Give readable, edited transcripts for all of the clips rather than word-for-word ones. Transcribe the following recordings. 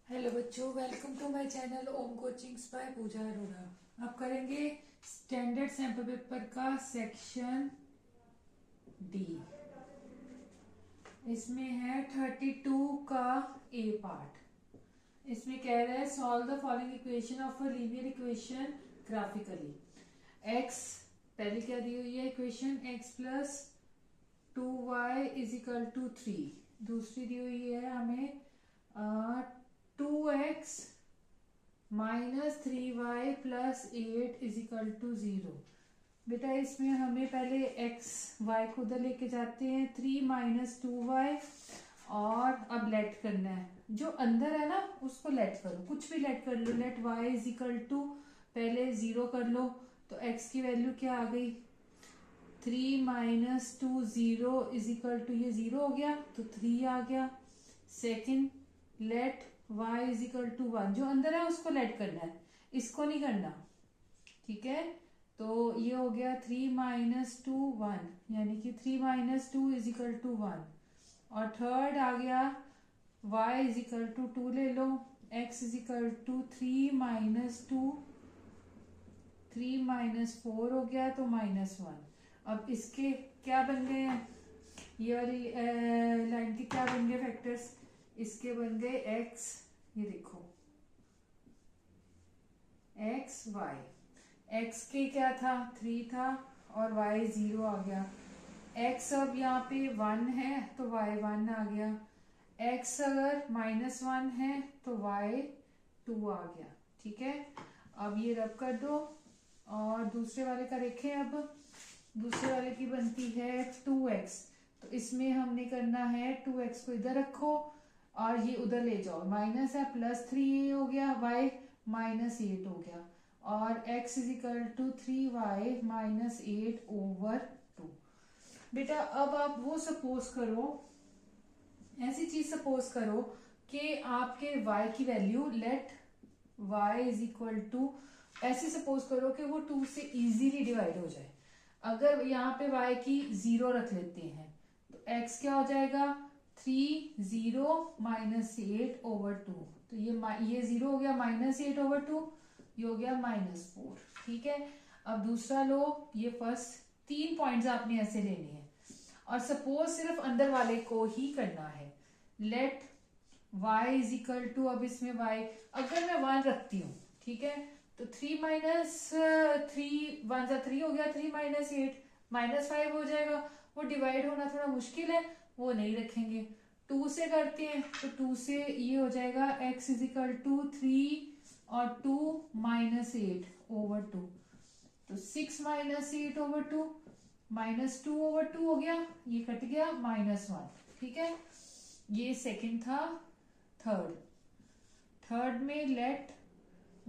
Hello बच्चों, welcome to my channel Om coachings by Pooja Arora. आप करेंगे स्टैंडर्ड सैंपल पेपर का सेक्शन डी। इसमें है 32 का ए पार्ट। इसमें कह रहा है solve the following equation of a linear equation graphically. X पहले क्या दी हुई है equation, x plus 2y is equal to 3। दूसरी दी हुई है हमें 2x minus 3y plus 8 is equal to 0। बेटा इसमें हमें पहले x y को उधर लेके जाते हैं, 3 माइनस 2y, और अब लेट करना है। जो अंदर है ना उसको लेट करो, कुछ भी लेट कर लो। Let y is equal to पहले 0 कर लो, तो x की वैल्यू क्या आ गई, 3 माइनस 2 0 इज इक्वल टू, ये 0 हो गया तो 3 आ गया। Second, let y is equal to 1, जो अंदर है उसको लेट करना है, इसको नहीं करना, ठीक है। तो ये हो गया 3 माइनस 2 1, यानी कि 3 माइनस 2 इज इक्वल टू 1। और थर्ड आ गया y इज इक्वल टू 2 ले लो, x is equal to 3 minus 2, 3 minus 4 हो गया तो -1। अब इसके क्या बन गए हैं, ये वाली लाइन के क्या बन गए फैक्टर्स, इसके बन गए x, ये देखो x y। x के क्या था, 3 था, और y 0 आ गया। x अब यहाँ पे 1 है तो y 1 आ गया। x अगर -1 है तो y 2 आ गया, ठीक है। अब ये रब कर दो और दूसरे वाले का देखें। अब दूसरे वाले की बनती है 2x, तो इसमें हमने करना है 2x को इधर रखो और ये उधर ले जाओ, माइनस है, +3 हो गया, y -8 हो गया, और x is equal to 3y -8 over 2। बेटा अब आप वो सपोज करो, ऐसी चीज सपोज करो कि आपके y की value, let y is equal to, ऐसे सपोज करो कि वो 2 से इजीली डिवाइड हो जाए। अगर यहाँ पे y की 0 रख लेते हैं तो x क्या हो जाएगा, 3 0 -8 ओवर 2। तो ये 0 हो गया -8 ओवर 2, ये हो गया -4, ठीक है। अब दूसरा लो, ये फर्स्ट 3 पॉइंट्स आपने ऐसे लेने हैं और सपोज सिर्फ अंदर वाले को ही करना है। Let y is equal to, अब इसमें y अगर मैं 1 रखती हूँ, ठीक है, तो 3 माइनस 3 1 जा 3 हो गया, 3 माइनस 8 -5 हो जाएगा। वो डिवाइड होना थोड़ा मुश्किल है, वो नहीं रखेंगे। 2 से करते हैं तो 2 से ये हो जाएगा x इज इक्वल टू 3 और 2 -8 ओवर 2, तो 6 -8 ओवर 2, -2 ओवर 2 हो गया, ये कट गया, -1, ठीक है। ये सेकंड था। थर्ड में let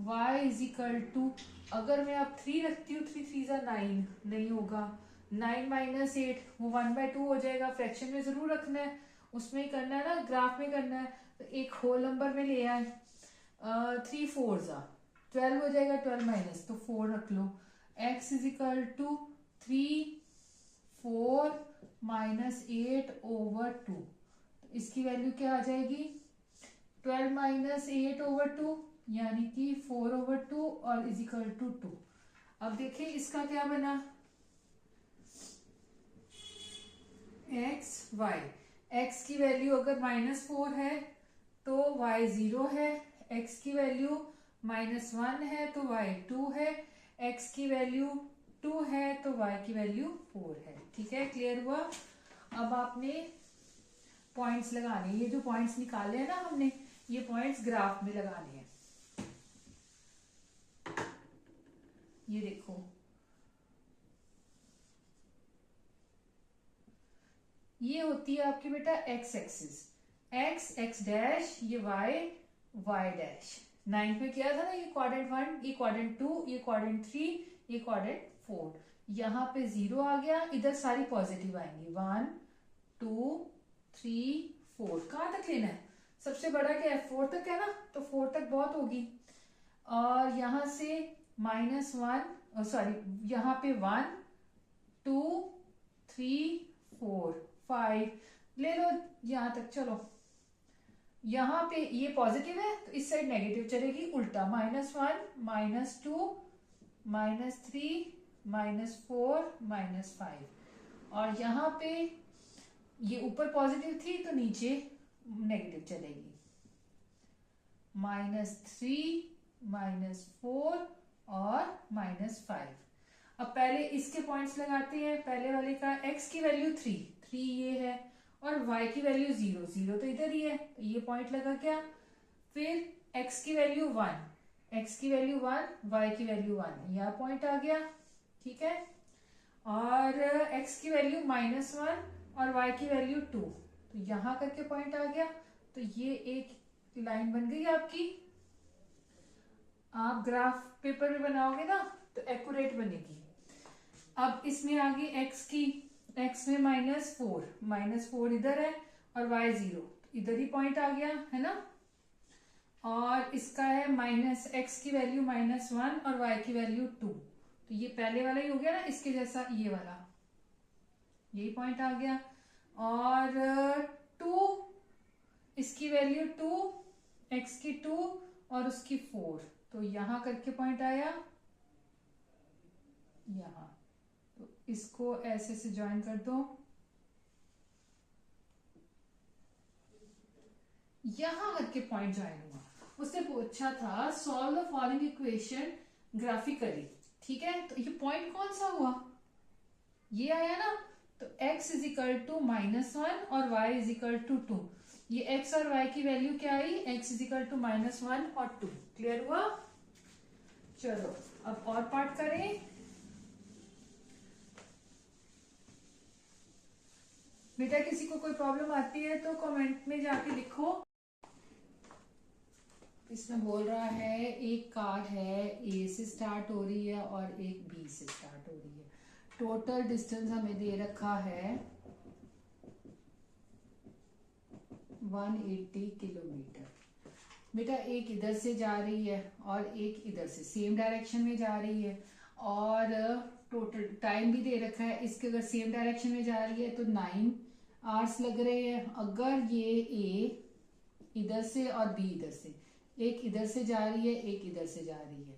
y is equal to, अगर मैं अब 3 रखती हूँ, 3 3 जा 9, नहीं होगा, 9 -8 वो 1/2 हो जाएगा। फ्रैक्शन में जरूर रखना है, उसमें ही करना है ना, ग्राफ में करना है, तो एक होल नंबर में ले आए। 3 4 जा 12 हो जाएगा, 12 माइनस तो 4 रख लो। x is equal to 3 4 -8 over 2, तो इसकी वैल्यू क्या आ जाएगी, 12 -8 ओवर 2, यानी कि 4 ओवर 2 और इज इक्वल टू 2। अब देखिए इसका क्या बना, एक्स वाई। एक्स की वैल्यू अगर -4 है तो y 0 है, x की वैल्यू -1 है तो y 2 है, x की वैल्यू 2 है तो y की वैल्यू 4 है, ठीक है। क्लियर हुआ। अब आपने पॉइंट्स लगाने, ये जो पॉइंट्स निकाले हैं ना हमने, ये पॉइंट्स ग्राफ में लगाने हैं। ये देखो, ये होती है आपकी बेटा x एक्सिस, x डैश, ये y डैश। 9 में किया था ना, ये क्वाड्रेंट 1, ये क्वाड्रेंट 2, ये क्वाड्रेंट 3, ये क्वाड्रेंट 4। यहाँ पे 0 आ गया, इधर सारी पॉजिटिव आएंगी, 1 2 3 4। कहाँ तक लेना है, सबसे बड़ा क्या है, 4 तक है ना, तो 4 तक बहुत होगी। और यहाँ से -1, सॉरी, यहाँ पे 1 2 3 4 5 ले लो यहाँ तक, चलो यहाँ पे ये पॉजिटिव है तो इस साइड नेगेटिव चलेगी, उल्टा -1 -2 -3 -4 -5। और यहाँ पे ये ऊपर पॉजिटिव थी तो नीचे नेगेटिव चलेगी, -3 -4 और -5। अब पहले इसके पॉइंट्स लगाते हैं। पहले वाले का x की वैल्यू 3 ये है और y की वैल्यू 0 तो इधर ही है, तो ये पॉइंट लगा क्या। फिर x की वैल्यू 1 y की वैल्यू 1, यह पॉइंट आ गया, ठीक है। और x की वैल्यू -1 और y की वैल्यू 2, तो यहां करके पॉइंट आ गया। तो ये एक लाइन बन गई आपकी। आप ग्राफ पेपर में बनाओगे ना तो एक्यूरेट बनेगी। अब इसमें आ गई x में -4 इधर है और y 0, इधर ही पॉइंट आ गया है ना। और इसका है x की वैल्यू -1 और y की वैल्यू 2, तो ये पहले वाला ही हो गया ना, इसके जैसा ये वाला, यही पॉइंट आ गया। और 2, इसकी वैल्यू 2, x की 2 और उसकी 4, तो यहां करके पॉइंट आया यहां। तो इसको ऐसे से ज्वाइन कर दो, यहां करके पॉइंट ज्वाइन हुआ। उसने पूछा था solve the following equation graphically, ठीक है। तो ये पॉइंट कौन सा हुआ, ये आया ना। तो x इज इक्वल टू -1 और y इज इक्वल टू 2। ये x और y की वैल्यू क्या आई, x इज इक्वल टू -1 और 2। क्लियर हुआ। चलो अब और पार्ट करें। बेटा किसी को कोई प्रॉब्लम आती है तो कमेंट में जाके लिखो। इसमें बोल रहा है एक कार है ए से स्टार्ट हो रही है और एक बी से स्टार्ट हो रही है। टोटल डिस्टेंस हमें दे रखा है 180 किलोमीटर। बेटा एक इधर से जा रही है और एक इधर से, सेम डायरेक्शन में जा रही है। और टोटल टाइम भी दे रखा है इसके, अगर सेम डायरेक्शन में जा रही है तो 9 आवर्स लग रहे हैं। अगर ये ए इधर से और बी इधर से, एक इधर से जा रही है एक इधर से जा रही है,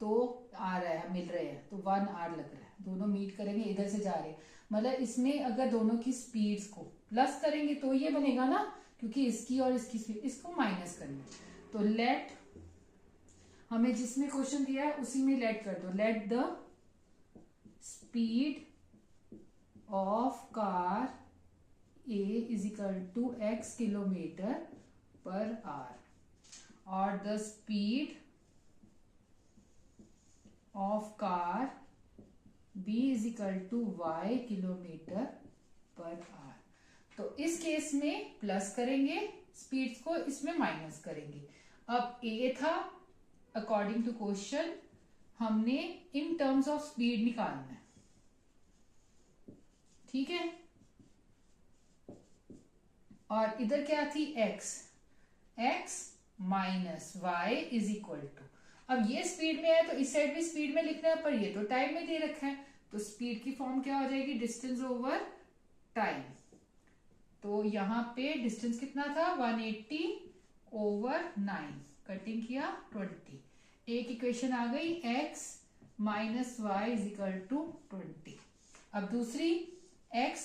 तो आ रहा है, मिल रहे हैं, तो 1 आवर लग रहा है। दोनों मीट करेंगे, इधर से जा रहे हैं, मतलब इसमें अगर दोनों की स्पीड्स को प्लस करेंगे तो ये बनेगा ना, क्योंकि इसकी और इसकी स्पीड, इसको माइनस करना है। तो लेट, हमें जिसमें क्वेश्चन दिया है उसी में लेट कर दो। Let the speed of car A is equal to x kilometre per hour और the speed of car b is equal to y kilometre per hour. तो इस केस में प्लस करेंगे स्पीड्स को, इसमें माइनस करेंगे। अब a था, अकॉर्डिंग टू क्वेश्चन हमने इन टर्म्स ऑफ स्पीड निकालना है, ठीक है। और इधर क्या थी x minus y is equal to, अब ये स्पीड में है तो इस साइड भी स्पीड में लिखना है, पर ये तो टाइम में दे रखा है, तो स्पीड की फॉर्म क्या हो जाएगी, डिस्टेंस ओवर टाइम। तो यहाँ पे डिस्टेंस कितना था 180 ओवर 9, कटिंग किया 20। एक इक्वेशन आ गई x minus y is equal to 20। अब दूसरी x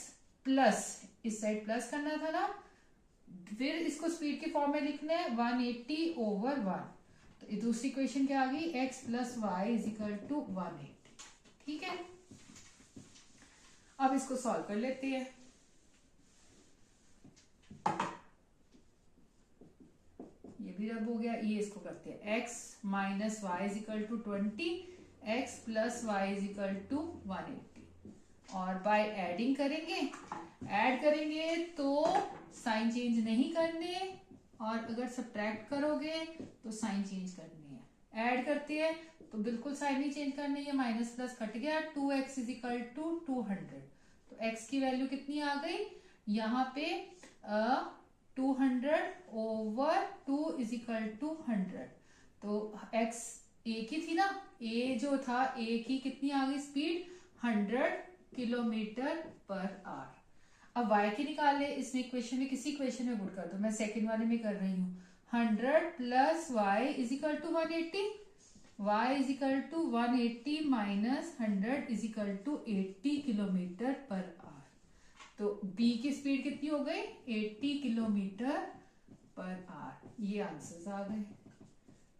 प्लस, इस साइड प्लस करना था ना, फिर इसको स्पीड के फॉर्म में लिखना है 180 ओवर 1। तो ये दूसरी इक्वेशन क्या आ गई, x plus y is equal to 180, ठीक है। अब इसको सॉल्व कर लेते हैं। ये भी रब हो गया, ये इसको करते हैं x minus y is equal to 20, x plus y is equal to 180। और बाय एडिंग करेंगे, ऐड करेंगे तो साइन चेंज नहीं करने, और अगर सब्ट्रैक्ट करोगे तो साइन चेंज करनी है। ऐड करते हैं तो बिल्कुल साइन नहीं चेंज करनी है, माइनस प्लस कट गया, 2x इज इक्वल टू 200। तो x की वैल्यू कितनी आ गई यहाँ पे 200 ओवर 2 इज इक्वल टू 100। तो x एक ही थी ना, a जो था a की कितनी आ गई स्पीड 100 किलोमीटर पर आवर। अब y के निकाले, इसमें इक्वेशन में किसी इक्वेशन में पुट कर दो, मैं सेकंड वाले में कर रही हूँ। 100 plus y is equal to 180, y is equal to 180 minus 100 is equal to 80 kilometre per hour. तो b की स्पीड कितनी हो गई? 80 किलोमीटर पर आवर। ये आंसर्स आ गए।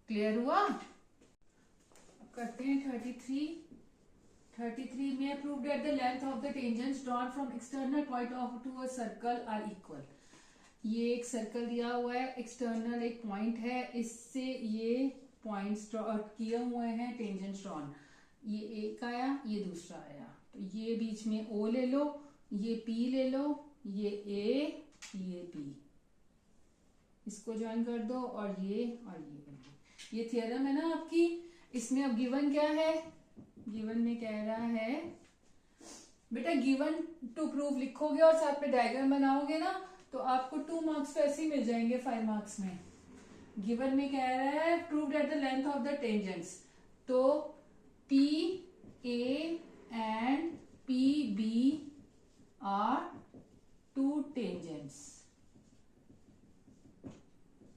क्लियर हुआ? अब करते हैं 33 में prove that the length of the tangents drawn from external point of to a circle are equal. ये एक सर्कल दिया हुआ है, एक्सटर्नल एक पॉइंट है, इससे ये पॉइंट्स किए हुए हैं टेंजेंट्स ड्रॉन। ये एक आया, ये दूसरा आया, तो ये बीच में O ले लो, ये P ले लो, ये A, ये B, इसको ज्वाइन कर दो और ये बन गई। ये थियरम है ना आपकी। इसमें अब गिवन क्या है? गिवन में कह रहा है बेटा गिवन टू प्रूव लिखोगे और साथ में डायग्राम बनाओगे ना तो आपको 2 मार्क्स तो ऐसे ही मिल जाएंगे 5 मार्क्स में। गिवन में कह रहा है prove that the length of the tangents, तो P A and P B are 2 tangents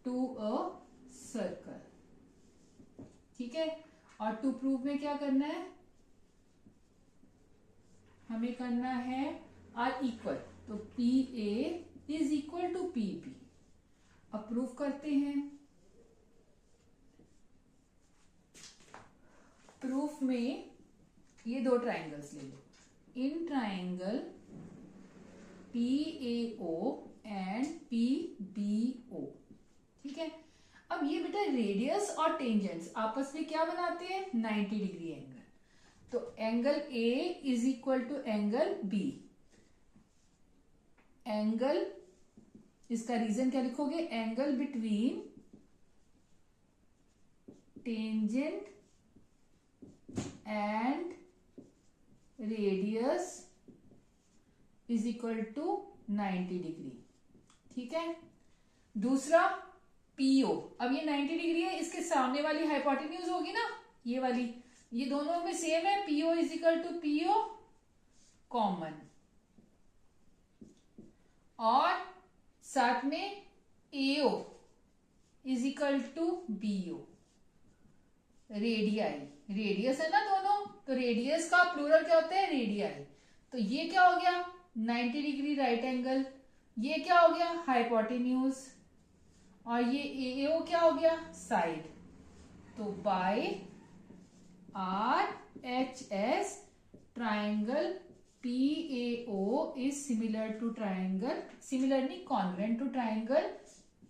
to a circle. ठीक है, और टू प्रूव में क्या करना है? हमें करना है आर इक्वल, तो P A is equal to P B. अब प्रूव करते हैं। प्रूफ में ये 2 ट्राइंगल्स ले लो, in triangle P A O and P B O. ठीक है, अब ये बेटा रेडियस और टेंजेंट्स आपस में क्या बनाते हैं? 90 डिग्री एंगल। तो angle A is equal to angle B. Angle, इसका रीजन क्या लिखोगे? Angle between tangent and radius is equal to 90 degree. ठीक है, दूसरा पीओ। अब ये 90 डिग्री है, इसके सामने वाली हाइपोटेन्यूज होगी ना, ये वाली, ये दोनों में सेम है। PO is equal to PO common, और साथ में AO is equal to BO. Radii, radius है ना दोनों, तो रेडियस का प्लूरल क्या होता है? रेडियाई। तो ये क्या हो गया? 90 डिग्री राइट एंगल। ये क्या हो गया? हाइपोटेन्यूज। और ये एओ क्या हो गया? साइड। तो by R H S triangle P A O is similar to triangle, similar नहीं congruent to triangle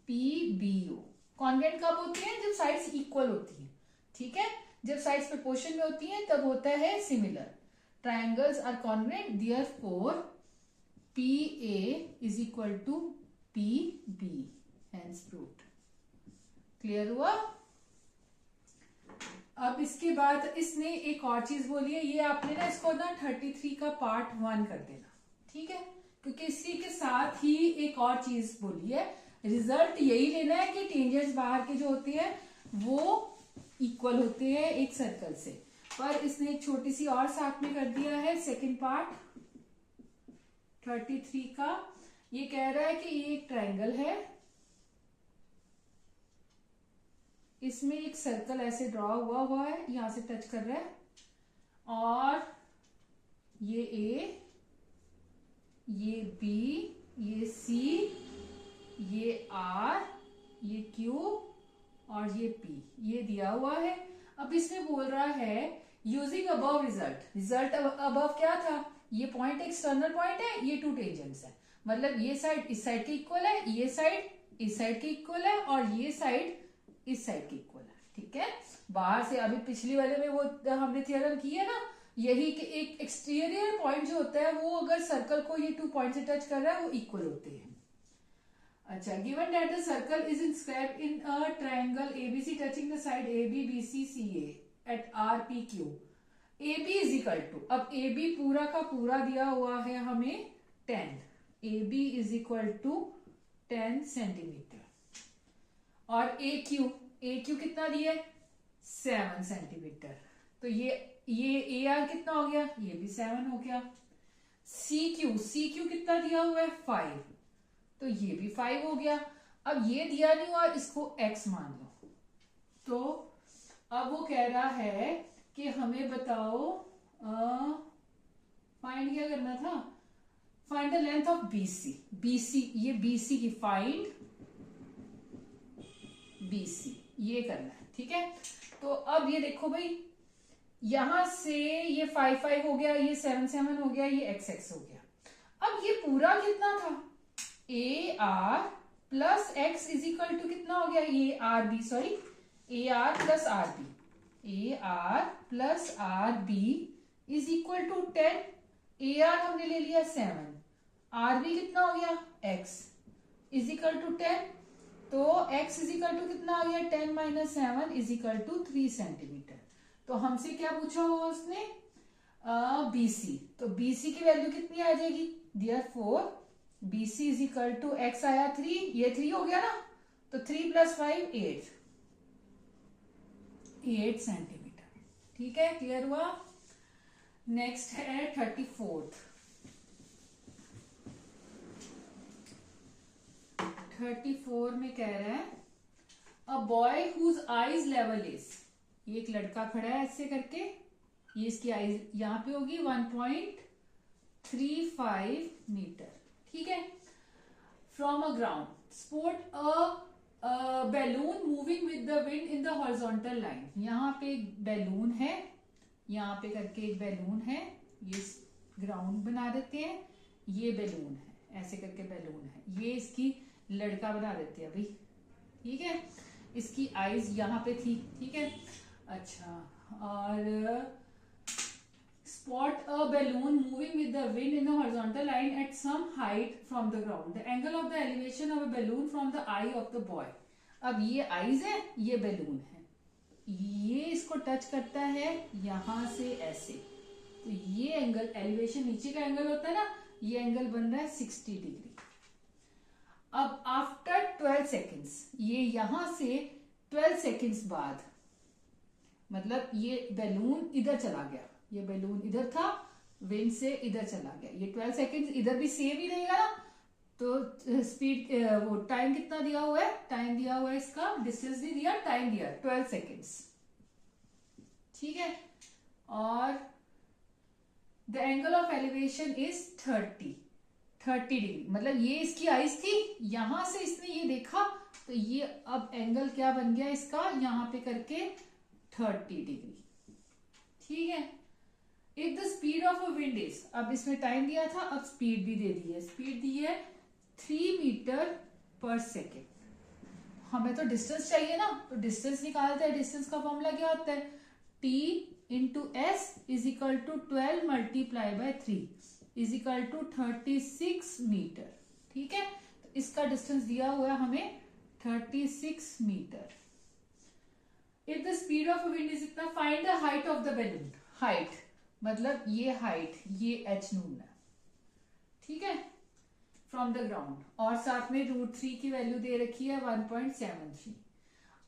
P B O. Congruent कब होती है? जब साइड्स इक्वल होती हैं। ठीक है, जब साइड्स प्रोपोर्शन में होती हैं तब होता है similar. Triangles are congruent, therefore P A is equal to P B. Hence proved. Clear हुआ? अब इसके बाद इसने एक और चीज बोली है, ये आपने ना इसको ना 33 का पार्ट 1 कर देना। ठीक है, क्योंकि इसी के साथ ही एक और चीज बोली है। रिजल्ट यही लेना है कि टेंजेंट्स बाहर के जो होते हैं वो इक्वल होते हैं एक सर्कल से, पर इसने एक छोटी सी और साथ में कर दिया है। सेकंड पार्ट 33 का ये कह रहा है कि ये एक ट्राइंगल है, इसमें एक सर्कल ऐसे ड्रॉ हुआ है, यहां से टच कर रहा है, और ये ए, ये बी, ये सी, ये आर, ये क्यू और ये पी, ये दिया हुआ है। अब इसमें बोल रहा है using above result. Result above क्या था? ये पॉइंट एक्सटर्नल पॉइंट है, ये 2 टेंजेंट्स है, मतलब ये साइड इस साइड के इक्वल है, ये साइड इस साइड के इक्वल है, और ये साइड इस साइड के इक्वल है। ठीक है, बाहर से अभी पिछली वाले में वो हमने थ्योरम की है ना, यही कि एक एक्सटीरियर पॉइंट जो होता है वो अगर सर्कल को ये 2 पॉइंट से टच कर रहा है वो इक्वल होते हैं। अच्छा, given that the circle is inscribed in a triangle ABC touching the side AB BC CA at RPQ, AB is equal to, अब AB पूरा का पूरा दिया हुआ है हमें 10, AB is equal to 10 centimetre, और AQ कितना दिया है? 7 सेंटीमीटर। तो ये AR कितना हो गया? ये भी 7 हो गया। सी क्यू कितना दिया हुआ है 5, तो ये भी 5 हो गया। अब ये दिया नहीं हुआ, इसको x मान लो। तो अब वो कह रहा है कि हमें बताओ फाइंड क्या करना था, find the length of BC। BC ये BC की फाइंड BC ये करना है, ठीक है। तो अब ये देखो भाई, यहां से ये 5 5 हो गया, ये 7 7 हो गया, ये x x हो गया। अब ये पूरा कितना था, AR plus x is equal to कितना हो गया, ये RB, sorry AR plus RB, AR plus RB is equal to 10। AR हमने ले लिया 7, RB कितना हो गया x इज इक्वल टू 10, तो x इज इक्वल टू कितना हो गया 10 minus 7 is equal to 3 centimetre. तो हमसे क्या पूछा हुआ उसने, BC, तो BC की वैल्यू कितनी आ जाएगी, therefore BC is equal to x आया 3, ये 3 हो गया ना, तो 3 प्लस 5 8 सेंटीमीटर, ठीक है, क्लियर हुआ। नेक्स्ट है 34th। 34 में कह रहा है a boy whose eyes level is, ये एक लड़का खड़ा है ऐसे करके, ये इसकी आईज यहां पे होगी 1.35 मीटर, ठीक है। From a ground spot a balloon moving with the wind in the horizontal line, यहाँ पे एक बैलून है, यहाँ पे करके एक बैलून है, ये ग्राउंड बना देते हैं, ये बैलून है ऐसे करके बैलून है, ये इसकी लड़का बना देते हैं अभी, ठीक है। इसकी आईज यहाँ पे थी, ठीक है। अच्छा, और spot a balloon moving with the wind in a horizontal line at some height from the ground. The angle of the elevation of a balloon from the eye of the boy. अब ये eyes है, ये balloon है, ये इसको touch करता है यहां से ऐसे, तो ये एंगल, एलिवेशन नीचे का एंगल होता है ना, ये एंगल बन रहा है 60 डिग्री। अब आफ्टर 12 सेकेंड्स, ये यहां से 12 सेकेंड्स बाद, मतलब ये बैलून इधर चला गया, ये बैलून इधर था, विंड से इधर चला गया, ये 12 सेकेंड्स इधर भी सेम ही रहेगा ना, तो स्पीड वो टाइम कितना दिया हुआ है, टाइम दिया हुआ है इसका, डिस्टेंस नहीं दिया, टाइम दिया 12 सेकेंड्स, ठीक है। और the angle of elevation is 30 degree, मतलब ये इसकी आइज थी, यहां से इसने ये देखा, तो ये अब एंगल क्या बन गया इसका, यहां पे करके 30 डिग्री, ठीक है। If the speed of a wind is, अब इसमें टाइम दिया था, अब स्पीड भी दे दी है, स्पीड दी है 3 मीटर पर सेकेंड, हमें तो डिस्टेंस चाहिए ना, तो डिस्टेंस निकालते हैं, डिस्टेंस का फॉर्मूला क्या होता है, T into S is equal to 12 multiply by 3 is equal to 36 metre, ठीक है। तो इसका डिस्टेंस दिया हुआ है हमें 36 metre. If the speed of wind is इतना, find the height of the balloon, height मतलब ये हाइट, ये h नून है, ठीक है, फ्रॉम द ग्राउंड, और साथ में √3 की वैल्यू दे रखी है 1.73।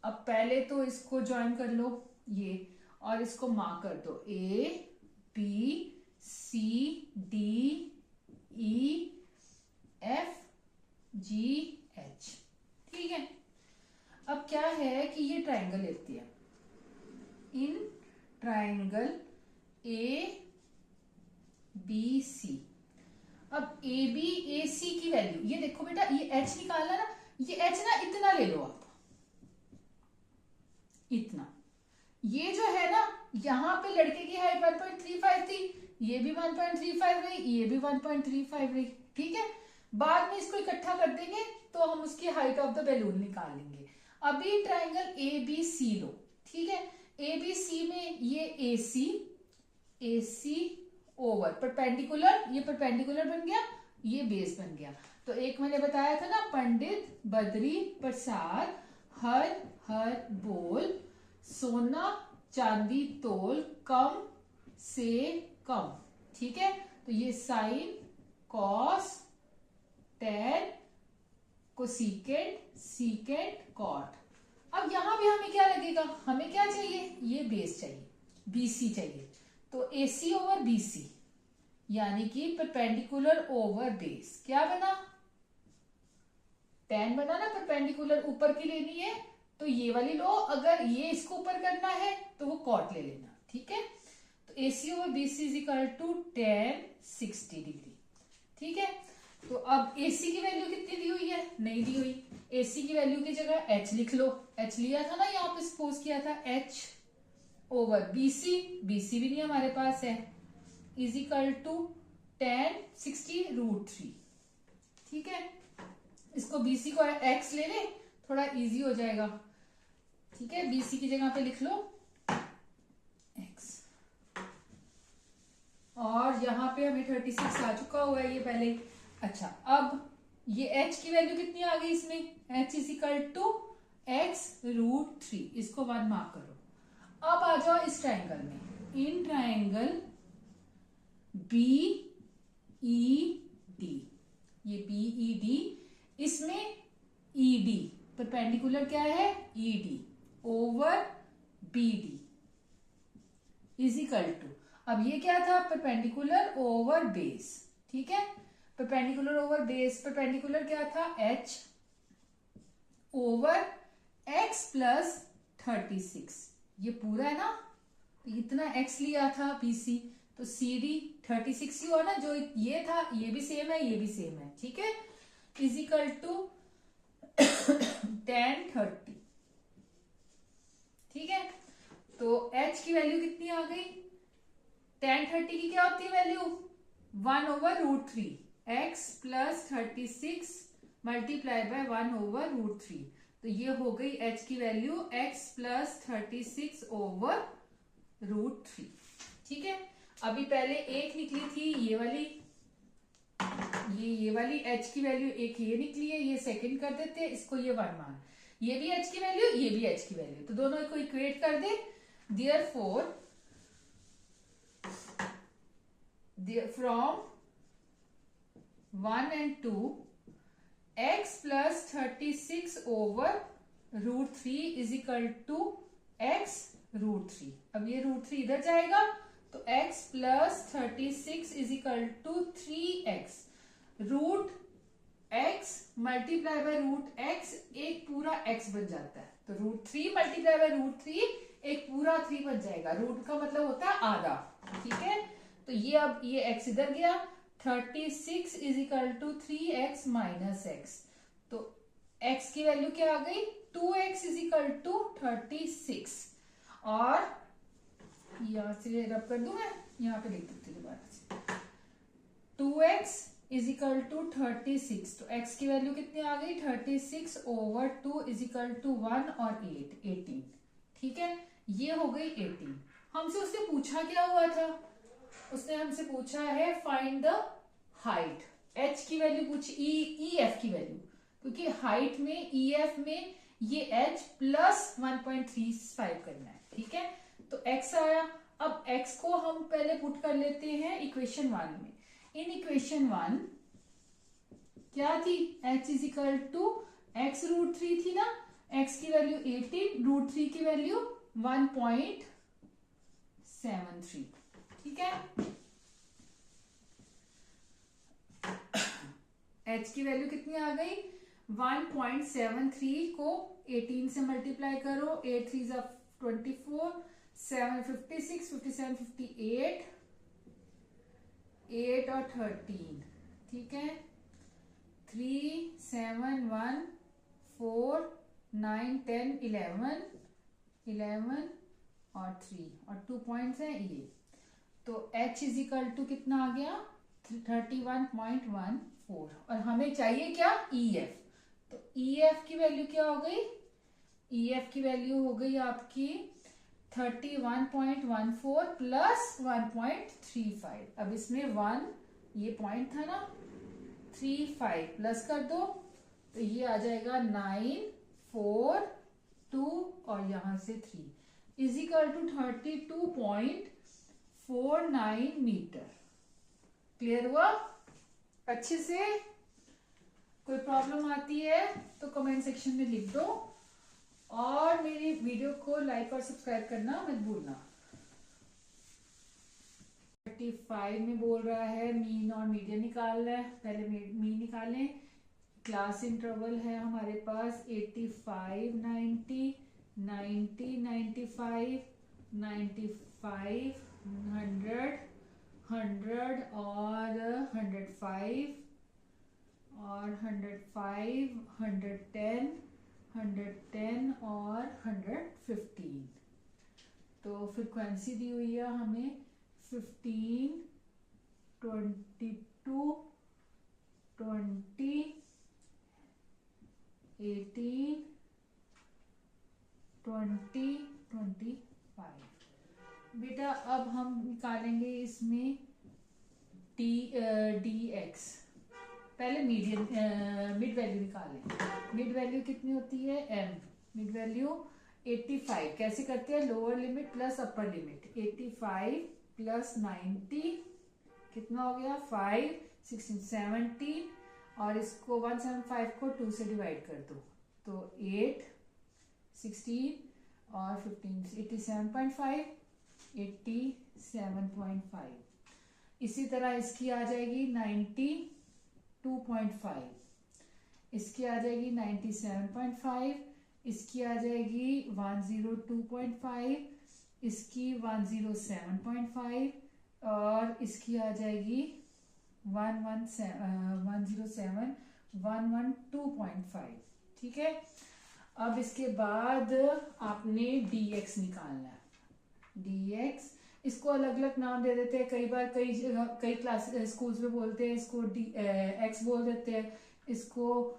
अब पहले तो इसको ज्वाइन कर लो ये, और इसको मार्क कर दो, A B C D E F G H, ठीक है। अब क्या है कि ये ट्राइंगल लेती है, इन ट्राइंगल ABC, अब AC की वैल्यू, ये देखो बेटा, ये H निकालना ना, ये H ना इतना ले लो आप, इतना, ये जो है ना, यहां पे लड़के की हाइट 1.35 थी, ये भी 1.35 रही, ये भी 1.35 रही, ठीक है। बाद में इसको इकट्ठा कर देंगे तो हम उसकी हाइट ऑफ द बैलून निकाल लेंगे। अभी ट्राइंगल ABC लो, ठीक है। ABC में ये AC ओवर परपेंडिकुलर, ये परपेंडिकुलर बन गया, ये बेस बन गया। तो एक मैंने बताया था ना, पंडित बद्री प्रसाद हर हर बोल, सोना चांदी तोल, कम से कम, ठीक है। तो ये sine, cos, tan, cosecant, secant, cot. अब यहां भी हमें क्या लगेगा, हमें क्या चाहिए, ये बेस चाहिए, BC चाहिए, तो AC ओवर BC, यानी कि परपेंडिकुलर ओवर बेस। क्या बना? tan बना ना, परपेंडिकुलर ऊपर की लेनी है तो ये वाली लो, अगर ये इसको ऊपर करना है तो वो कॉट ले लेना। ठीक है, तो AC over BC is equal to tan 60 degree. ठीक है, तो अब AC की वैल्यू कितनी दी हुई है? नहीं दी हुई। AC की वैल्यू की जगह H लिख लो। H लिया था ना, यहाँ पे सपोज किया था H ओवर BC, BC भी नहीं हमारे पास है, इज इक्वल टू tan 60√3। ठीक है, इसको BC को X ले ले, थोड़ा इजी हो जाएगा। ठीक है, BC की जगह पे लिख लो X, और यहाँ पे हमें 36 आ चुका हुआ है ये पहले ही। अच्छा, अब ये H की वैल्यू कितनी आ गई इसमें? H is equal to X√3, इसको 1 मार्क करो। अब आ जाओ इस ट्राइंगल में, इन ट्राइंगल BED, ये BED, इसमें ED परपेंडिकुलर क्या है? ED over BD is equal to, अब ये क्या था? Perpendicular over base. ठीक है, परपेंडिकुलर ओवर बेस, परपेंडिकुलर क्या था? H ओवर X प्लस 36, ये पूरा है ना, तो इतना X लिया था BC, तो CD 36 ही हुआ ना, जो ये था ये भी सेम है, ये भी सेम है। ठीक है, इज इक्वल टू tan 30। ठीक है, तो H की वैल्यू कितनी आ गई? tan 30 की क्या होती है value? 1/√3, X plus 36 multiply by 1/√3, तो ये हो गई H की वैल्यू X प्लस 36 ओवर √3। ठीक है, अभी पहले एक निकली थी ये वाली, ये वाली H की वैल्यू एक ये निकली है, ये सेकंड कर देते हैं, इसको ये 1 मान, ये भी H की वैल्यू, ये भी H की वैल्यू, तो दोनों को इक्वेट कर दे। Therefore from 1 and 2 X plus 36 over √3 is equal to X√3। अब ये √3 इधर जाएगा तो X plus 36 is equal to 3X, √X multiply by √X, एक पूरा X बन जाता है, तो √3 मल्टीप्लाई बाय √3 एक पूरा 3 बन जाएगा। रूट का मतलब होता है आधा। ठीक है, तो ये अब ये X इधर गया, 36 is equal to 3X minus X, तो X की वैल्यू क्या आ गई? 2X इज इक्वल टू 36, और यहां से रब कर दूं मैं, यहाँ पे लिख देती हूँ दोबारा से, 2X इज इक्वल टू 36, तो X की वैल्यू कितनी आ गई? 36 ओवर 2 इज इक्वल टू 1 और 8, 18। ठीक है, ये हो गई 18। हमसे उसने पूछा क्या हुआ था? उसने हमसे पूछा है फाइंड द हाइट। H की वैल्यू पूछी, EF की वैल्यू, क्योंकि हाइट में EF में ये H प्लस 1.35 करना है। ठीक है, तो X आया। अब X को हम पहले पुट कर लेते हैं इक्वेशन 1 में। इन इक्वेशन 1 क्या थी? H is equal to X√3 थी ना, X की वैल्यू 18, √3 की वैल्यू 1.73। ठीक है, H की वैल्यू कितनी आ गई? 1.73 को 18 से मल्टीप्लाई करो, 8 3 24, 7 56, 57 58, 8 और 13। ठीक है, 3 7 1 4 9 10 11 11 और 3 और 2 पॉइंट्स हैं ये, तो H इज इक्वल टू कितना आ गया? 31.14, और हमें चाहिए क्या? EF, तो EF की वैल्यू क्या हो गई? EF की वैल्यू हो गई आपकी 31.14 प्लस 1.35। अब इसमें 1 ये पॉइंट था ना, 35 प्लस कर दो तो ये आ जाएगा 9 4 2 और यहां से 3 is equal to 32.49 metre. Clear हुआ अच्छे से? कोई प्रॉब्लम आती है तो कमेंट सेक्शन में लिख दो, और मेरी वीडियो को लाइक और सब्सक्राइब करना मत भूलना। 35 में बोल रहा है मीन और मीडियन निकालना है। पहले मीन निकालें। क्लास इंटरवल है हमारे पास 85, 90, 90, 95, 95, 100, 100 और 105 और 105, 110, 110 और 115। तो फ्रिक्वेंसी दी हुई है हमें 15, 22, 20, 18, 20, 25। बेटा अब हम निकालेंगे इसमें डी एक्स। पहले मिड वैल्यू निकालें। मिड वैल्यू कितनी होती है m। मिड वैल्यू 85 कैसे करते हैं, lower limit plus upper limit. 85 plus 90 कितना हो गया 5, 16, 17 और इसको 175 को 2 से डिवाइड कर दो तो 8, 16 और 15, 87.5, 87.5। इसी तरह इसकी आ जाएगी 92.5, इसकी आ जाएगी 97.5, इसकी आ जाएगी 102.5, इसकी 107.5 और इसकी आ जाएगी 107, 112.5। ठीक है। अब इसके बाद आपने dx निकालना है। dx इसको अलग अलग नाम दे देते हैं, कई बार कई क्लास स्कूल्स में बोलते हैं इसको x बोल देते हैं, इसको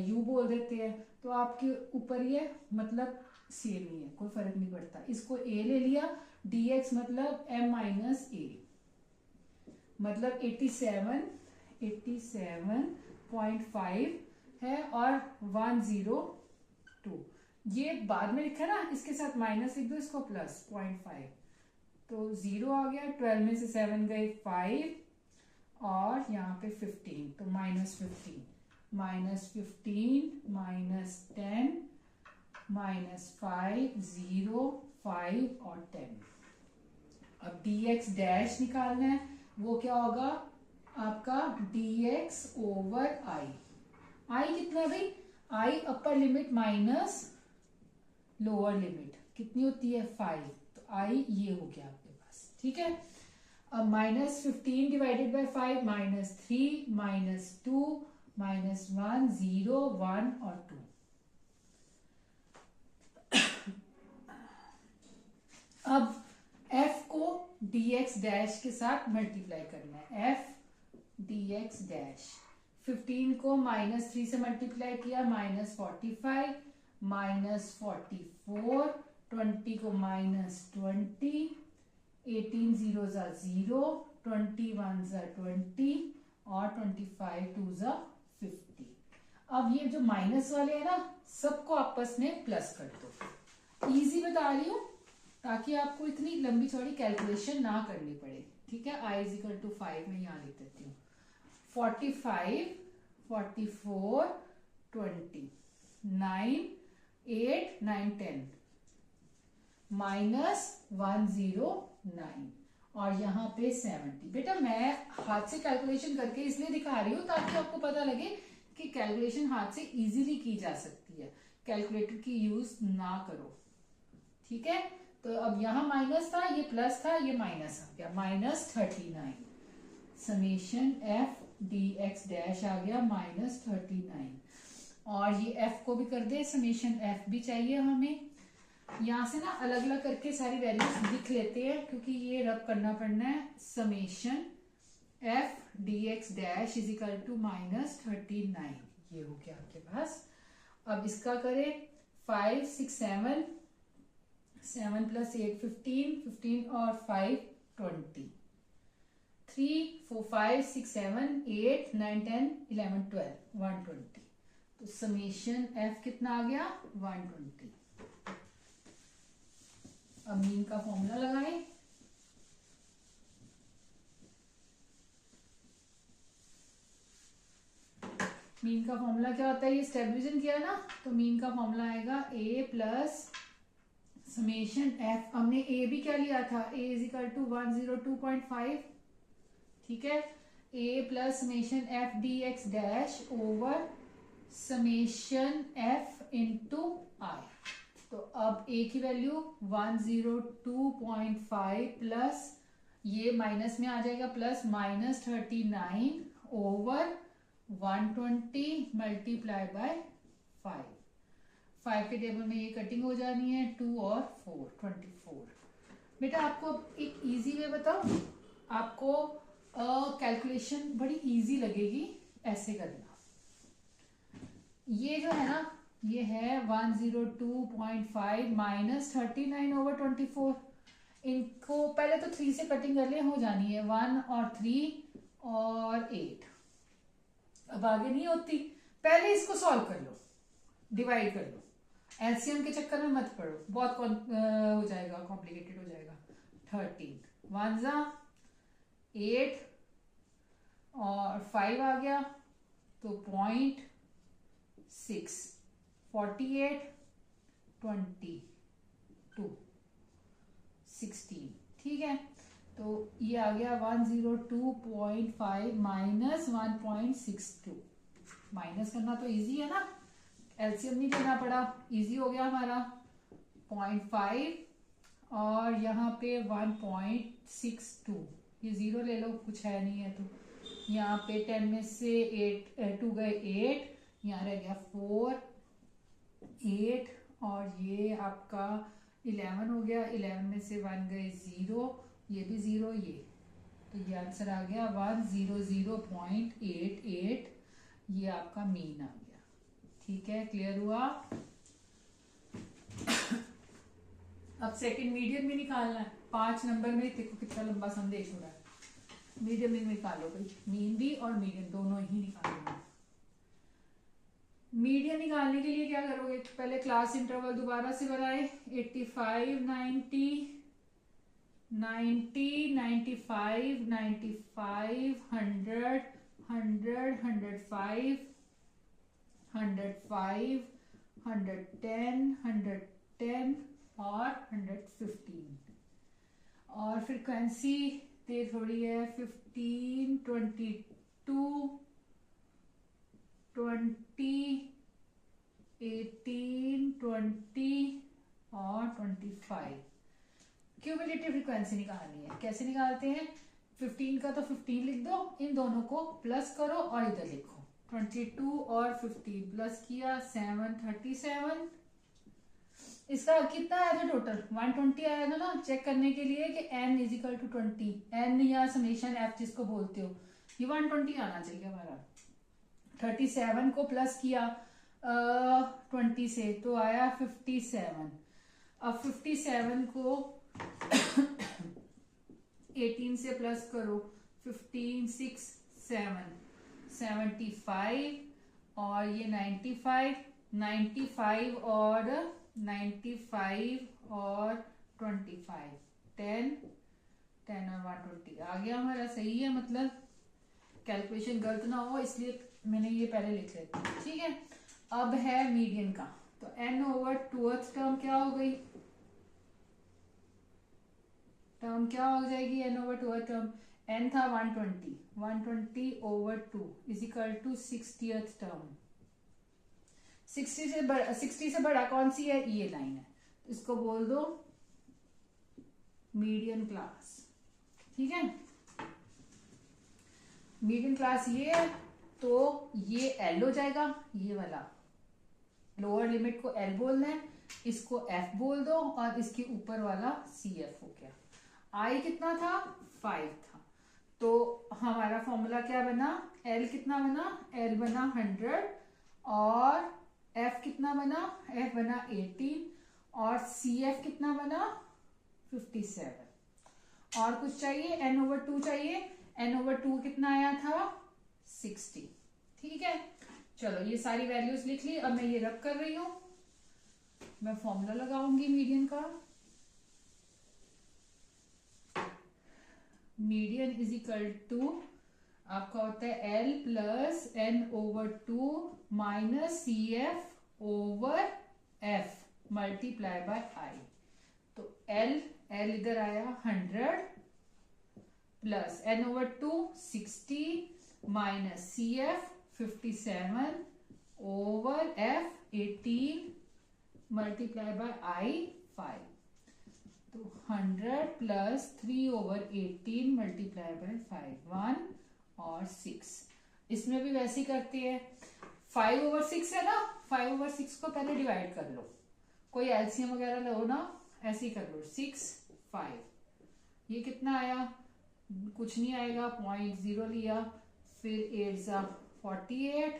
u बोल देते हैं। तो आपके ऊपर ये मतलब सेम ही है, कोई फर्क नहीं पड़ता। इसको a ले लिया, dx मतलब m माइनस a मतलब 87.5 है और 102। ये बाद में लिखा ना, इसके साथ माइनस लिख दो, इसको प्लस 0.5 तो 0 आ गया। 12 में से 7 गए 5 और यहाँ पे 15 तो -15, -15, -10, -5, 0, 5 और 10। अब dx डैश निकालना है, वो क्या होगा आपका dx ओवर i। i कितना भाई, i upper limit minus lower limit कितनी होती है 5, तो i ये हो गया आपके पास। ठीक है। अब -15 डिवाइडेड बाय 5 -3, -2, -1, 0, 1 और 2। अब f को dx डैश के साथ मल्टीप्लाई करना है। f dx डैश 15 को -3 से मल्टीप्लाई किया -45, -44, 20 को -20, 18 0 ज़ा 0, 21 ज़ा 20 और 25 2 ज़ा 50। अब ये जो माइनस वाले है ना, सबको आपस में प्लस कर दो। इजी बता रही हूँ ताकि आपको इतनी लंबी चौड़ी कैलकुलेशन ना करनी पड़े। ठीक है। i = 5 में यहाँ लिख देती हूँ। 45, 44, 20, 9, 8, 9, 10 -109 और यहाँ पे 70। बेटा मैं हाथ से कैलकुलेशन करके इसलिए दिखा रही हूँ ताकि आपको पता लगे कि कैलकुलेशन हाथ से इजीली की जा सकती है, कैलकुलेटर की यूज ना करो। ठीक है। तो अब यहाँ माइनस था, ये प्लस था, ये माइनस आ गया -39। समेशन f dx डैश आ गया -39 और ये f को भी कर दे, समेशन f भी चाहिए हमें। यहाँ से ना अलग अलग करके सारी वैल्यूज लिख लेते हैं क्योंकि ये रब करना पड़ना है। समेशन f dx डैश = -39 ये हो गया आपके पास। अब इसका करें 5, 6, 7, 7 + 8 15, 15 और 5 20, 3, 4, 5, 6, 7, 8, 9, 10, 11, 12 120। तो समेशन f कितना आ गया 120। अब मीन का फॉर्मूला लगाएं। मीन का फॉर्मूला क्या होता है, ये स्टेप डिवीजन किया ना, तो मीन का फॉर्मूला आएगा a + समेशन एफ, हमने ए भी क्या लिया था, ए इज इक्वल टू 102.5, ठीक है, A plus summation F D X dash over summation F into I. तो अब ए की वैल्यू 102.5 प्लस ये माइनस में आ जाएगा प्लस -39 ओवर 120 मल्टीप्लाई बाय 5 के टेबल में ये कटिंग हो जानी है, 2 और 4 24। बेटा आपको एक इजी वे बताओ, आपको कैलकुलेशन बड़ी इजी लगेगी ऐसे करना। ये जो है ना, ये है 102.5 माइनस 39 ओवर 24। इनको पहले तो 3 से कटिंग कर ले, हो जानी है 1 और 3 और 8। अब आगे नहीं होती, पहले इसको सॉल्व कर लो, डिवाइड कर लो, एलसीएम के चक्कर में मत पड़ो, बहुत हो जाएगा, कॉम्प्लिकेटेड हो जाएगा। 13 1 जा 8 और 5 आ गया तो 0.6 48 22 16, ठीक है। तो ये आ गया 102.5 माइनस 1.62। माइनस करना तो इजी है ना, एलसीएम नहीं लेना पड़ा, इजी हो गया हमारा। 0.5 और यहाँ पे 1.62, ये 0 ले लो, कुछ है नहीं है तो यहाँ पे 10 में से 2 गए 8, यहाँ रह गया 4 8 और ये आपका 11 हो गया, 11 में से 1 गए 0, ये भी 0, ये तो ये आंसर आ गया 100.88, ये आपका मीन आ गया, ठीक है। क्लियर हुआ। अब सेकंड मीडियन भी निकालना है, 5 नंबर में देखो कितना लंबा संदेश हो रहा है। मीडियम भी निकालो भाई, मीन भी और मीडियन दोनों ही निकालोगे। मीडियन निकालने के लिए क्या करोगे, पहले क्लास इंटरवल दोबारा से बनाए, 85 90 90 95 95 100 100 105 105 110 110 और 115। और फ्रीक्वेंसी तेज हो रही है, 15 22 20 18 20 और 25। क्यूमुलेटिव फ्रीक्वेंसी निकालनी है, कैसे निकालते हैं, 15 का तो 15 लिख दो, इन दोनों को प्लस करो और इधर लिखो, 22 और 15 प्लस किया 7 37। इसका कितना आया था टोटल, 120 आया था ना। चेक करने के लिए कि n is equal to 20, n या समेशन f जिसको बोलते हो, ये 120 आना चाहिए हमारा। 37 को प्लस किया 20 से तो आया 57। अब 57 को 18 से प्लस करो, 15 6 7 75 और ये 95 95 और 95 और 25 10 10 और 120 आ गया हमारा, सही है। मतलब कैलकुलेशन गलत ना हो इसलिए मैंने ये पहले लिख लेती हूँ, ठीक है। अब है मीडियन का, तो n ओवर 2th टर्म क्या हो गई, टर्म क्या हो जाएगी, n over 2th term, n था 120 over 2 is equal to 60th term. 60 से बड़ा कौन सी है, ये लाइन है, तो इसको बोल दो मीडियन क्लास, ठीक है। मीडियन क्लास ये है, तो ये L हो जाएगा, ये वाला लोअर लिमिट को L बोलना है, इसको F बोल दो और इसके ऊपर वाला CF हो गया। I कितना था, 5 था, तो हमारा फॉर्मूला क्या बना, L कितना बना, L बना 100 और F कितना बना, F बना 18 और CF कितना बना 57। और कुछ चाहिए, n ओवर 2 चाहिए, n ओवर 2 कितना आया था 60, ठीक है। चलो ये सारी वैल्यूज लिख ली, अब मैं ये रब कर रही हूं, मैं फॉर्मूला लगाऊंगी मीडियन का। मीडियन इज इक्वल टू आपका होता है L plus n over 2 minus CF over F multiply by I। तो एल इधर आया 100 plus n/2 60 minus CF 57 over F 18 multiply by I 5, तो 100 प्लस 3/18 मल्टीप्लाई बाय 5 1 और 6। इसमें भी वैसे ही करते हैं, 5/6 है ना, 5/6 को पहले डिवाइड कर लो, कोई एलसीएम वगैरह लो ना, ऐसे ही कर लो। 6 5, ये कितना आया, कुछ नहीं आएगा, 0.0 लिया, फिर 8 ज़ा 48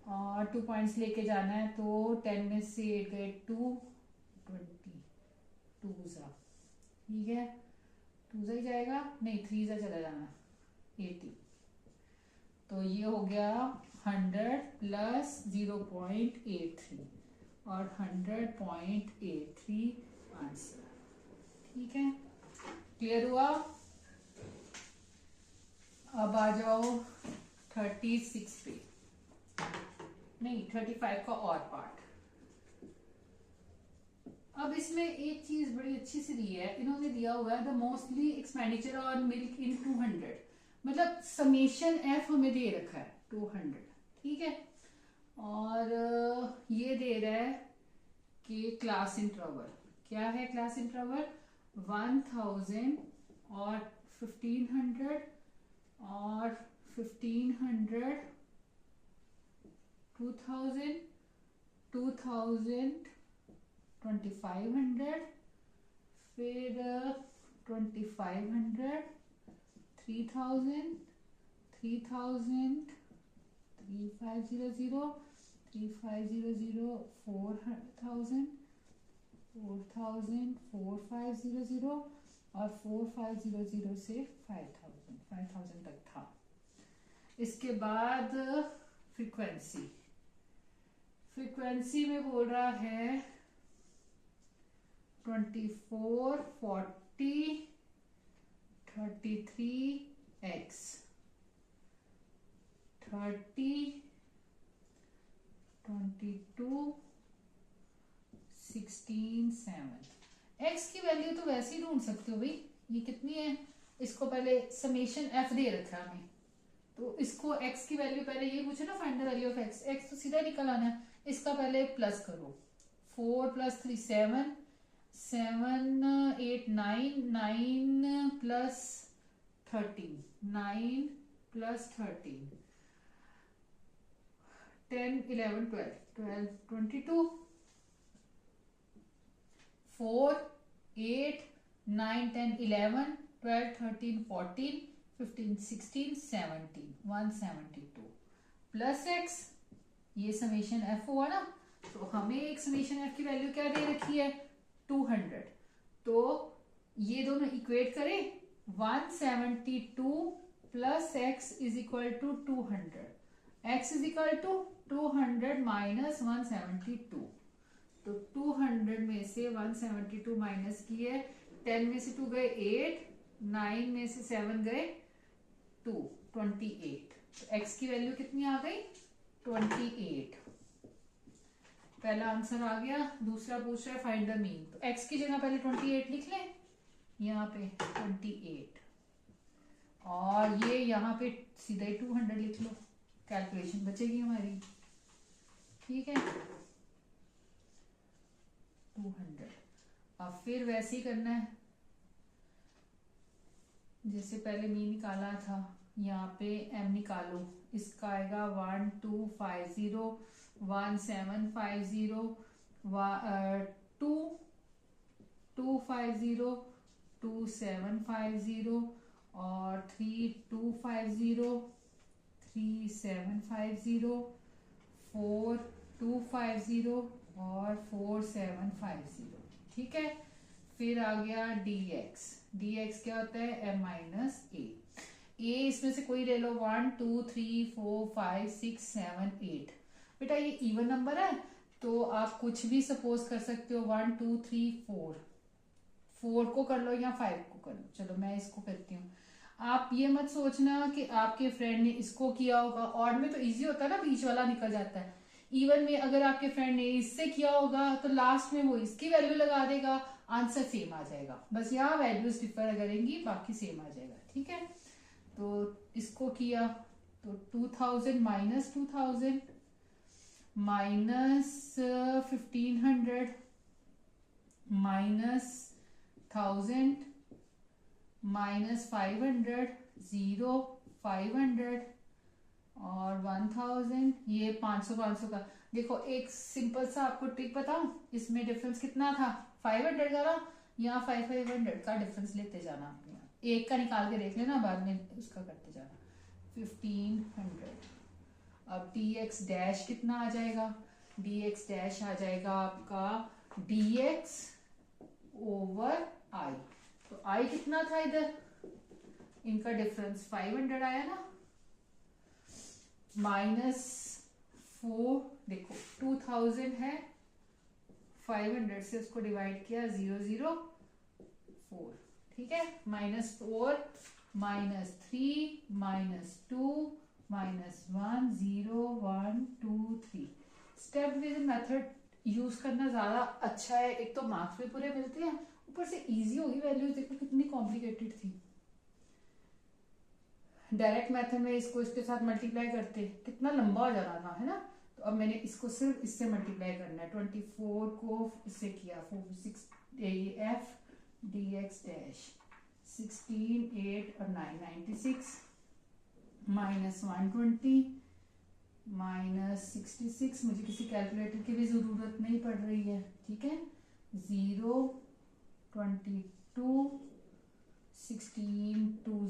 और 2 पॉइंट्स लेके जाना है, तो 10 में से 8 गए 2 20 2 ज़ा, ठीक है 2 ज़ा ही जाएगा, नहीं 3 ज़ा चला जाना 80, तो ये हो गया 100 प्लस 0.83 और 100.83 आंसर। ठीक है, क्लियर हुआ। अब आ जाओ 36 पे, नहीं 35 का और पार्ट। अब इसमें एक चीज बड़ी अच्छी सी दी है, इन्होंने दिया हुआ है the mostly expenditure on milk in 200, मतलब समेशन एफ हमें दे रखा है 200, ठीक है, और ये दे रहा है कि क्लास इंटरवल क्या है, क्लास इंटरवल 1000 और 1500 और 1500 2000 2000 2500 फिर 2500 3000 3000 3500 3500 4000 4000 4500 और 4500 से 5000 तक था। इसके बाद फ्रीक्वेंसी में बोल रहा है 24 40 33x 30 22 16 7। x की वैल्यू तो वैसे ही ढूंढ सकते हो भाई, ये कितनी है, इसको पहले समेशन f दे रखा है हमें, तो इसको x की वैल्यू पहले ये पूछे ना, find the value of x, x तो सीधा निकल आना है, इसका पहले प्लस करो, 4 + 3 7 7 8 9 9 प्लस 13 9 प्लस 13 10 11 12 12 22 4 8 9 10 11 12 13 14 15 16 17 172 प्लस x, ये समेशन f हुआ ना, तो हमें एक समेशन f की वैल्यू क्या दे रखी है 200, तो ये दोनों इक्वेट करें 172 plus x is equal to 200, x is equal to 200 minus 172, तो 200 में से 172 माइनस किए, 10 में से 2 गए 8, 9 में से 7 गए 2 28, तो x की वैल्यू कितनी आ गई 28। पहला आंसर आ गया। दूसरा पूछ रहा है फाइंड द मीन, तो x की जगह पहले 28 लिख लें, यहाँ पे 28 और ये यहाँ पे सीधा ही 200 लिख लो, कैलकुलेशन बचेगी हमारी, ठीक है 200। अब फिर वैसे ही करना है जैसे पहले मीन निकाला था, यहाँ पे m निकालो, इसका आएगा 1250 1750 250 2750 और 3250 3750 4250 और 4750, ठीक है। फिर आ गया dx क्या होता है m माइनस ए, इसमें से कोई ले लो 1 2 3 4 5 6 7 8, बेटा ये इवन नंबर है तो आप कुछ भी सपोज कर सकते हो, 1 2 3 4 को कर लो या 5 को कर लो, चलो मैं इसको करती हूँ। आप ये मत सोचना कि आपके फ्रेंड ने इसको किया होगा, ऑड में तो इजी होता है ना, बीच वाला निकल जाता है, इवन में अगर आपके फ्रेंड ने इससे किया होगा तो लास्ट में वो इसकी वैल्यू लगा देगा, आंसर सेम आ जाएगा, बस यहाँ वैल्यूज डिफर करेंगी, बाकी सेम आ जाएगा। ठीक है, तो इसको किया तो 2000 माइनस 2000 माइनस 1500 माइनस 1000 माइनस 500 0 500 और 1000, ये 500 500 का। देखो एक सिंपल सा आपको ट्रिक बताऊं, इसमें डिफरेंस कितना था 500 का ना, यहाँ 500 का डिफरेंस लेते जाना, एक का निकाल के देख लेना, बाद में उसका करते जाना। 1500, अब dx डैश कितना आ जाएगा, dx डैश आ जाएगा आपका dx ओवर i, तो i कितना था इधर, इनका डिफरेंस 500 आया ना, माइनस 4, देखो 2000 है, 500 से उसको डिवाइड किया 004, ठीक है, -4 -3 -2 -1 0 1 2 3। स्टेप डिवीजन मेथड यूज करना ज्यादा अच्छा है, एक तो मार्क्स भी पूरे मिलते हैं, ऊपर से इजी होगी वैल्यूज, देखो कितनी कॉम्प्लिकेटेड थी। डायरेक्ट मेथड में इसको इसके साथ मल्टीप्लाई करते कितना लंबा हो जाना था, है ना, तो अब मैंने इसको सिर्फ इससे मल्टीप्लाई करना है, 24 को इससे किया 4 6 f dx डैश 16 8 और 9 96 माइनस 120 माइनस 66, मुझे किसी कैलकुलेटर की भी जरूरत नहीं पड़ रही है, ठीक है, 0 22 16 2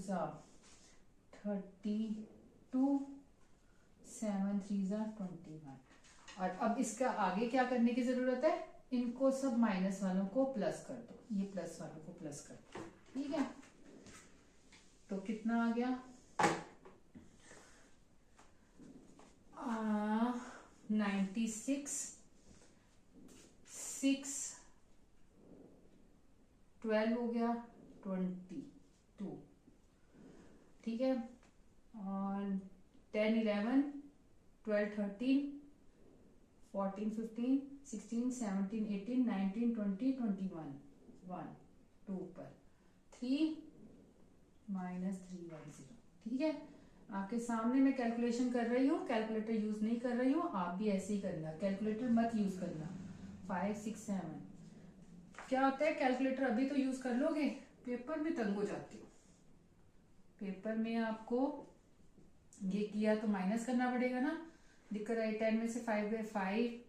32 7 3 21। और अब इसका आगे क्या करने की जरूरत है, इनको सब माइनस वालों को प्लस कर दो, ये प्लस वालों को प्लस कर दो, ठीक है, तो कितना आ गया 96 6 12 हो गया 22, ठीक है, और 10 11 12 13 14 15 16 17 18 19 20 21 1 2 पर 3 माइनस 310, ठीक है, आपके सामने मैं कैलकुलेशन कर रही हूँ, कैलकुलेटर यूज नहीं कर रही हूँ, आप भी ऐसे ही करना, कैलकुलेटर मत यूज करना। 5 6 7 क्या होता है, कैलकुलेटर अभी तो यूज कर लोगे, पेपर में तंग हो जाते हो, पेपर में आपको ये किया तो माइनस करना पड़ेगा ना, दिक्कत आई 10 में से 5 गए 5,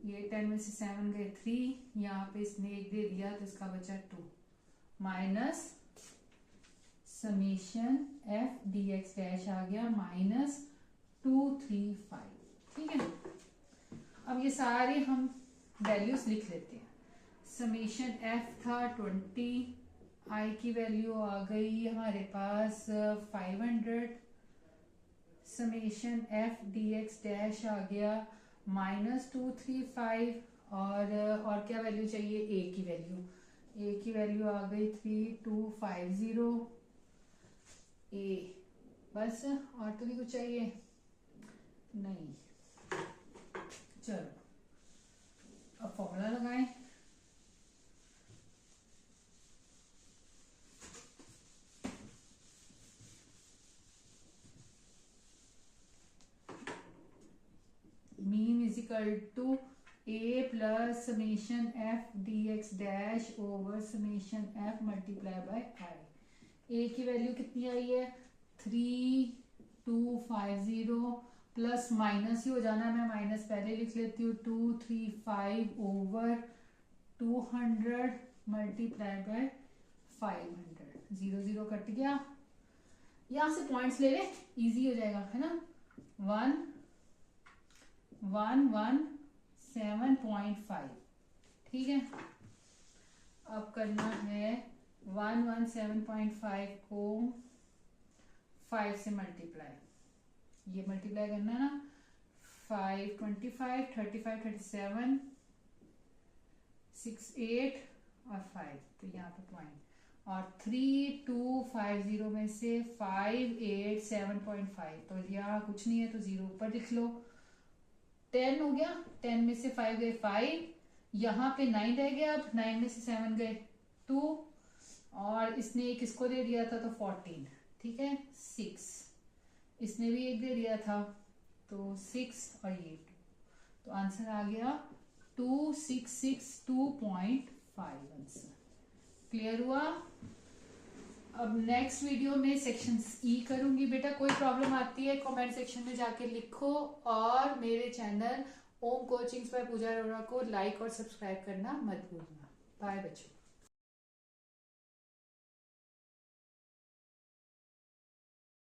ये 10 में से 7 गए 3, यहाँ पे इसने 1 दे दिया तो इसका बचा 2 minus summation f dx dash आ गया -235, ठीक है। अब ये सारे हम वैल्यूज लिख लेते हैं, समेशन f था 20, i की वैल्यू आ गई हमारे पास 500, समेशन f dx डैश आ गया -235, और क्या वैल्यू चाहिए, a की वैल्यू, a की वैल्यू आ गई 3250 ए, बस, और तो भी कुछ चाहिए नहीं, चलो अब फॉर्मूला लगाएं, mean is equal to A plus summation F D X dash over summation F multiply by I. A की वैल्यू कितनी आई है 3250, प्लस माइनस ही हो जाना, मैं माइनस पहले लिख लेती हूँ, 235 ओवर 200 मल्टीप्लाई बाय 500, 0 0 कट गया, यहां से पॉइंट्स ले ले इजी हो जाएगा, है ना, 1117.5, ठीक है, अब करना है 117.5 को 5 से मल्टीप्लाई, ये मल्टीप्लाई करना है ना, 5 25 35 37 6 8 और 5, तो यहाँ पे पॉइंट, और 3250 में से 587.5, तो यहाँ कुछ नहीं है तो 0 ऊपर लिख लो, 10 हो गया, 10 में से 5 गए 5, यहाँ पे 9 रह गया, अब 9 में से 7 गए 2, और इसने एक इसको दे दिया था तो 14, ठीक है 6, इसने भी एक दे दिया था तो 6 और ये 2, तो आंसर आ गया 2662.5 आंसर। क्लियर हुआ? अब नेक्स्ट वीडियो में सेक्शन ई करूंगी। बेटा कोई प्रॉब्लम आती है कमेंट सेक्शन में जाके लिखो, और मेरे channel Om coachings by Pooja Arora को लाइक और सब्सक्राइब करना मत भूलना। बाय बच्चों।